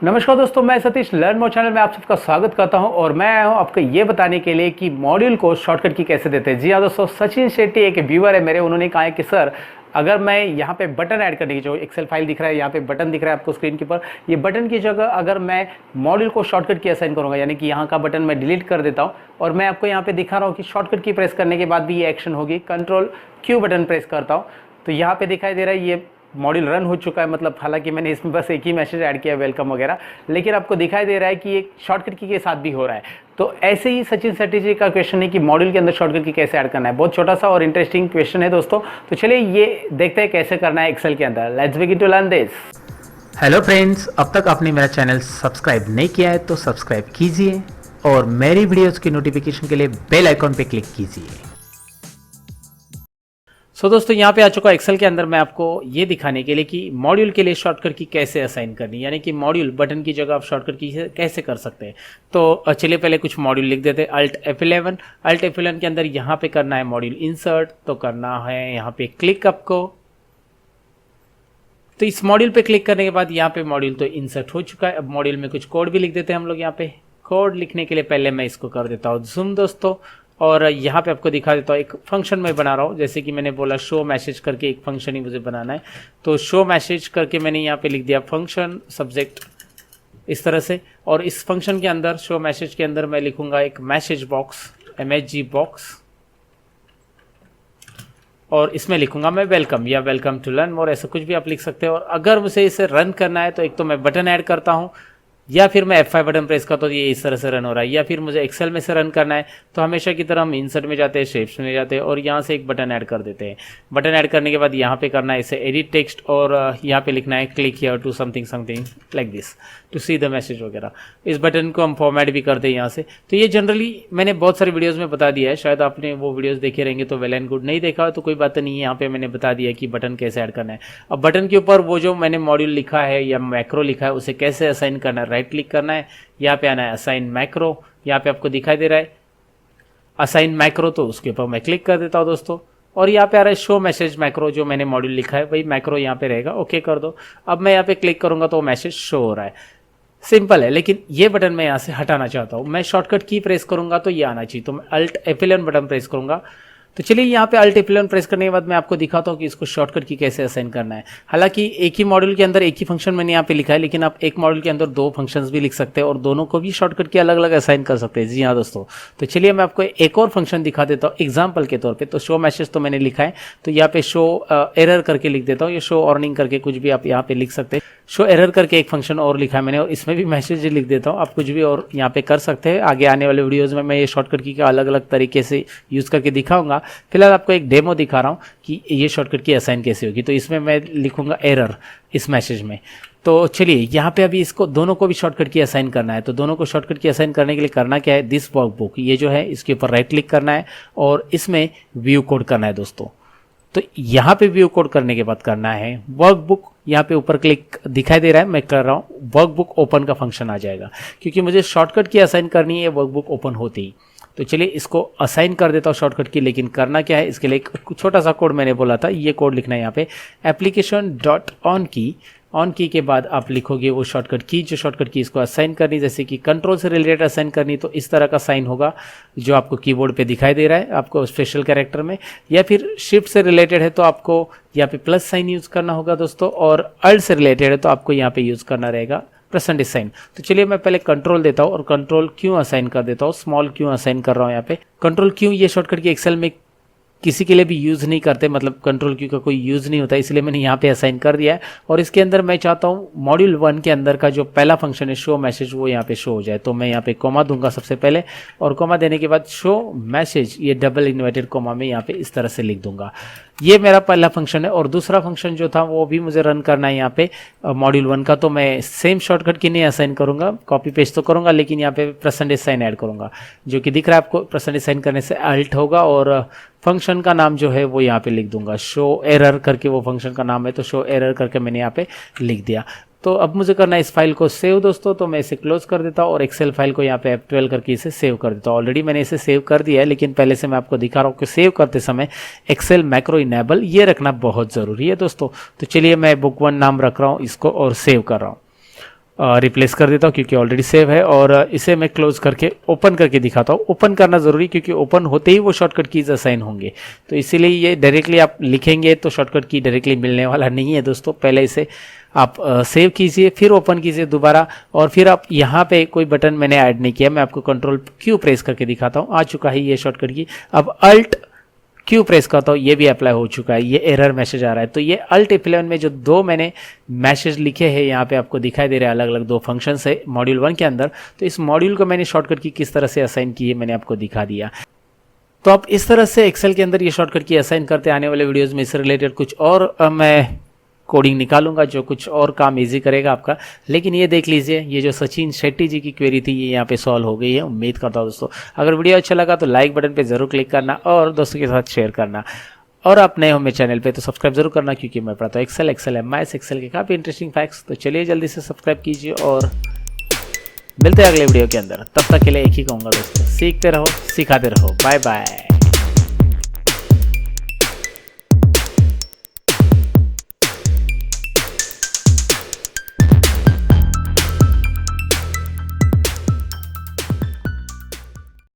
नमस्कार दोस्तों, मैं सतीश लर्न मोर चैनल में आप सबका स्वागत करता हूं और मैं आया हूं आपको ये बताने के लिए कि मॉड्यूल को शॉर्टकट की कैसे देते हैं। जी हाँ दोस्तों, सचिन शेट्टी एक व्यूअर है मेरे, उन्होंने कहा है कि सर अगर मैं यहाँ पे बटन ऐड करने की, जो एक्सेल फाइल दिख रहा है यहाँ पे बटन दिख रहा है आपको स्क्रीन के ऊपर, ये बटन की जगह अगर मैं मॉड्यूल को शॉर्टकट की असाइन करूँगा, यानी कि यहाँ का बटन मैं डिलीट कर देता हूँ और मैं आपको यहाँ पे दिखा रहा हूँ कि शॉर्टकट की प्रेस करने के बाद भी ये एक्शन होगी। कंट्रोल क्यू बटन प्रेस करता हूँ तो यहाँ पे दिखाई दे रहा है ये मॉड्यूल रन हो चुका है। मतलब हालांकि मैंने इसमें बस एक ही मैसेज ऐड किया वेलकम वगैरह, लेकिन आपको दिखाई दे रहा है कि ये शॉर्टकट की के साथ भी हो रहा है। तो ऐसे ही सचिन शेट्टी जी का क्वेश्चन है कि मॉड्यूल के अंदर शॉर्टकट की कैसे ऐड करना है। बहुत छोटा सा और इंटरेस्टिंग क्वेश्चन है दोस्तों, तो चलिए ये देखते हैं कैसे करना है एक्सेल के अंदर। Let's begin to learn this. Hello friends, अब तक आपने मेरा चैनल सब्सक्राइब नहीं किया है तो सब्सक्राइब कीजिए और मेरी वीडियोस की नोटिफिकेशन के लिए बेल आइकॉन पे क्लिक कीजिए। दोस्तों यहाँ पे आ चुका एक्सेल के अंदर मैं आपको ये दिखाने के लिए कि मॉड्यूल के लिए शॉर्टकट की कैसे असाइन करनी, यानी कि मॉड्यूल बटन की जगह आप शॉर्टकट की कैसे कर सकते हैं। तो चलिए पहले कुछ मॉड्यूल लिख देते हैं। अल्ट F11, अल्ट F11 के अंदर यहाँ पे करना है मॉड्यूल इंसर्ट, तो करना है यहाँ पे क्लिक आपको। तो इस मॉड्यूल पे क्लिक करने के बाद यहाँ पे मॉड्यूल तो इंसर्ट हो चुका है। अब मॉड्यूल में कुछ कोड भी लिख देते हैं हम लोग। यहाँ पे कोड लिखने के लिए पहले मैं इसको कर देता हूँ जूम दोस्तों, और यहाँ पे आपको दिखा देता हूँ एक फंक्शन मैं बना रहा हूँ। जैसे कि मैंने बोला शो मैसेज करके एक फंक्शन ही मुझे बनाना है, तो शो मैसेज करके मैंने यहाँ पे लिख दिया फंक्शन सब्जेक्ट इस तरह से। और इस फंक्शन के अंदर शो मैसेज के अंदर मैं लिखूंगा एक मैसेज बॉक्स, MSG बॉक्स, और इसमें लिखूंगा मैं वेलकम या वेलकम टू लर्न मोर, ऐसा कुछ भी आप लिख सकते हैं। और अगर मुझे इसे रन करना है तो एक तो मैं बटन ऐड करता हूँ, या फिर मैं F5 बटन प्रेस करता हूँ तो ये इस तरह से रन हो रहा है। या फिर मुझे एक्सेल में से रन करना है तो हमेशा की तरह हम इंसर्ट में जाते हैं, शेप्स में जाते हैं और यहाँ से एक बटन ऐड कर देते हैं। बटन ऐड करने के बाद यहाँ पे करना है इसे एडिट टेक्स्ट, और यहाँ पे लिखना है click here to something something like this to see the message वगैरह। इस बटन को हम फॉर्मेट भी करते हैं यहाँ से। तो ये जनरली मैंने बहुत सारी वीडियोज़ में बता दिया है, शायद आपने वो वीडियोज़ देखे रहेंगे तो वेल एंड गुड, नहीं देखा तो कोई बात नहीं है। यहाँ पे मैंने बता दिया कि बटन कैसे ऐड करना है। अब बटन के ऊपर वो जो मैंने मॉड्यूल लिखा है या मैक्रो लिखा है उसे कैसे असाइन करना है, राइट क्लिक करना है, यहाँ पे आना है असाइन मैक्रो। यहाँ पे आपको दिखाई दे रहा है असाइन मैक्रो, तो उसके ऊपर मैं क्लिक कर देता हूँ दोस्तों। और यहाँ पे आ रहा है शो मैसेज मैक्रो, जो मैंने मॉड्यूल लिखा है वही मैक्रो यहाँ पे रहेगा, ओके कर दो। अब मैं यहाँ पे क्लिक करूंगा तो मैसेज शो हो रहा है। सिंपल है, लेकिन ये बटन मैं यहाँ से हटाना चाहता हूँ। मैं शॉर्टकट की प्रेस करूंगा तो ये आना चाहिए, तो मैं अल्ट F11 बटन प्रेस करूंगा। तो चलिए यहाँ पे अल्ट F11 प्रेस करने के बाद मैं आपको दिखाता हूँ कि इसको शॉर्टकट की कैसे असाइन करना है। हालांकि एक ही मॉड्यूल के अंदर एक ही फंक्शन मैंने यहाँ पे लिखा है, लेकिन आप एक मॉड्यूल के अंदर दो फंक्शंस भी लिख सकते हैं और दोनों को भी शॉर्टकट की अलग अलग असाइन कर सकते हैं। जी हाँ दोस्तों, तो चलिए मैं आपको एक और फंक्शन दिखा देता हूँ एग्जाम्पल के तौर पर। तो शो मैसेज तो मैंने लिखा है, तो यहाँ पे शो एरर करके लिख देता हूँ, या शो अर्निंग करके कुछ भी आप यहाँ पे लिख सकते हैं। शो एरर करके एक फंक्शन और लिखा है मैंने, और इसमें भी मैसेज लिख देता हूँ। आप कुछ भी और यहाँ पे कर सकते हैं। आगे आने वाले वीडियोज़ में मैं ये शॉर्टकट की का अलग अलग तरीके से यूज़ करके दिखाऊंगा। फिलहाल आपको एक डेमो दिखा रहा हूँ कि ये शॉर्टकट की असाइन कैसे होगी। तो इसमें मैं लिखूंगा एरर इस मैसेज में। तो चलिए यहाँ पे अभी इसको दोनों को भी शॉर्टकट की असाइन करना है। तो दोनों को शॉर्टकट की असाइन करने के लिए करना क्या है, दिस वर्कबुक ये जो है इसके ऊपर राइट क्लिक करना है और इसमें व्यू कोड करना है दोस्तों। तो यहाँ पे व्यू कोड करने के बाद करना है वर्कबुक, यहाँ पे ऊपर क्लिक दिखाई दे रहा है, मैं कर रहा हूँ वर्कबुक ओपन का फंक्शन आ जाएगा, क्योंकि मुझे शॉर्टकट की असाइन करनी है वर्कबुक ओपन होती ही। तो चलिए इसको असाइन कर देता हूँ शॉर्टकट की, लेकिन करना क्या है इसके लिए एक छोटा सा कोड मैंने बोला था, ये कोड लिखना है यहाँ पे एप्लीकेशन डॉट ऑन की के बाद आप लिखोगे वो शॉर्टकट की, जो शॉर्टकट की इसको असाइन करनी, जैसे कि कंट्रोल से रिलेटेड असाइन करनी, तो इस तरह का साइन होगा जो आपको कीबोर्ड पे दिखाई दे रहा है आपको स्पेशल कैरेक्टर में। या फिर शिफ्ट से रिलेटेड है तो आपको यहाँ पे प्लस साइन यूज़ करना होगा दोस्तों, और अल्ट से रिलेटेड है तो आपको यहाँ पे यूज़ करना रहेगा परसेंटेज साइन। तो चलिए मैं पहले कंट्रोल देता हूँ और कंट्रोल क्यों असाइन कर देता हूँ, स्मॉल क्यों असाइन कर रहा हूँ यहाँ पे। कंट्रोल क्यों ये शॉर्टकट की एक्सेल में किसी के लिए भी यूज़ नहीं करते, मतलब कंट्रोल क्यू का कोई यूज़ नहीं होता, इसलिए मैंने यहाँ पे असाइन कर दिया है। और इसके अंदर मैं चाहता हूँ मॉड्यूल 1 के अंदर का जो पहला फंक्शन है शो मैसेज वो यहाँ पे शो हो जाए। तो मैं यहाँ पे कोमा दूंगा सबसे पहले, और कोमा देने के बाद शो मैसेज ये डबल इन्वर्टेड कोमा में यहाँ पे इस तरह से लिख दूंगा। ये मेरा पहला फंक्शन है। और दूसरा फंक्शन जो था वो भी मुझे रन करना है यहाँ पे मॉड्यूल 1 का, तो मैं सेम शॉर्टकट की नहीं असाइन करूँगा, कॉपी पेस्ट तो करूँगा, लेकिन यहाँ पे परसेंटेज साइन ऐड करूँगा, जो कि दिख रहा है आपको। परसेंटेज साइन करने से अल्ट होगा और फंक्शन का नाम जो है वो यहाँ पे लिख दूंगा, शो एरर करके वो फंक्शन का नाम है, तो शो एरर करके मैंने यहाँ पे लिख दिया। तो अब मुझे करना है इस फाइल को सेव दोस्तों, तो मैं इसे क्लोज कर देता हूँ और एक्सेल फाइल को यहाँ पे F12 करके इसे सेव कर देता हूँ। ऑलरेडी मैंने इसे सेव कर दिया है, लेकिन पहले से मैं आपको दिखा रहा हूँ कि सेव करते समय एक्सेल मैक्रो इनेबल ये रखना बहुत ज़रूरी है दोस्तों। तो चलिए मैं book1 नाम रख रहा हूँ इसको और सेव कर रहा हूँ। रिप्लेस कर देता हूँ क्योंकि ऑलरेडी सेव है। और इसे मैं क्लोज करके ओपन करके दिखाता हूँ। ओपन करना ज़रूरी क्योंकि ओपन होते ही वो शॉर्टकट कीज़ असाइन होंगे, तो इसीलिए ये डायरेक्टली आप लिखेंगे तो शॉर्टकट की डायरेक्टली मिलने वाला नहीं है दोस्तों। पहले इसे आप सेव कीजिए, फिर ओपन कीजिए दोबारा, और फिर आप यहाँ पे कोई बटन मैंने ऐड नहीं किया, मैं आपको कंट्रोल क्यू प्रेस करके दिखाता हूँ। आ चुका है ये शॉर्टकट की। अब अल्ट क्यू प्रेस करता हूँ, ये भी अप्लाई हो चुका है। ये एरर मैसेज आ रहा है। तो ये अल्ट F11 में जो दो मैंने मैसेज लिखे हैं यहाँ पे आपको दिखाई दे रहे हैं, अलग अलग दो फंक्शंस है मॉड्यूल 1 के अंदर। तो इस मॉड्यूल को मैंने शॉर्टकट की किस तरह से असाइन की है मैंने आपको दिखा दिया। तो आप इस तरह से एक्सेल के अंदर ये शॉर्टकट की असाइन करते, आने वाले वीडियोज़ में इससे रिलेटेड कुछ और मैं कोडिंग निकालूंगा जो कुछ और काम इजी करेगा आपका। लेकिन ये देख लीजिए, ये जो सचिन शेट्टी जी की क्वेरी थी ये यहाँ पे सॉल्व हो गई है। उम्मीद करता हूँ दोस्तों अगर वीडियो अच्छा लगा तो लाइक बटन पे ज़रूर क्लिक करना और दोस्तों के साथ शेयर करना। और आप नए हो मेरे चैनल पे तो सब्सक्राइब जरूर करना, क्योंकि मैं पढ़ाता हूँ एक्सेल एमआईएस एक्सेल के काफ़ी इंटरेस्टिंग फैक्ट्स। तो चलिए जल्दी से सब्सक्राइब कीजिए और मिलते हैं अगले वीडियो के अंदर। तब तक के लिए एक ही कहूँगा दोस्तों, सीखते रहो सिखाते रहो। Bye bye.